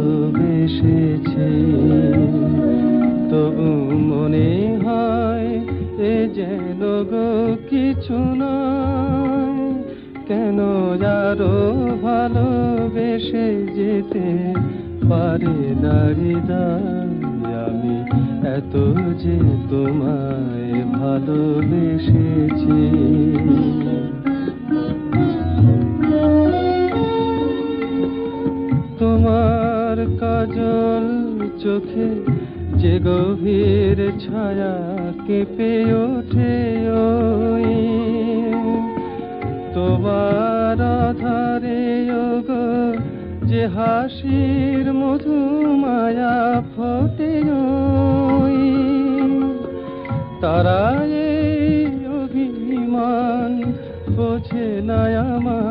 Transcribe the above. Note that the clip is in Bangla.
ভালোবেসেছি, তবু মনে হয় এ যেন গো কিছু নয়। কেন আরো ভালোবেসে যেতে পারে না হৃদয়, আমি এত যে তোমায় ভালোবেসেছি। তোমার কাজল চোখে যে গভীর ছায়া কেঁপে ওঠে ওই তোমার আধারে ওগো যে হাসির মধু মায়া ফোটে ওই তারা এই অভিমান বোঝে না আমার।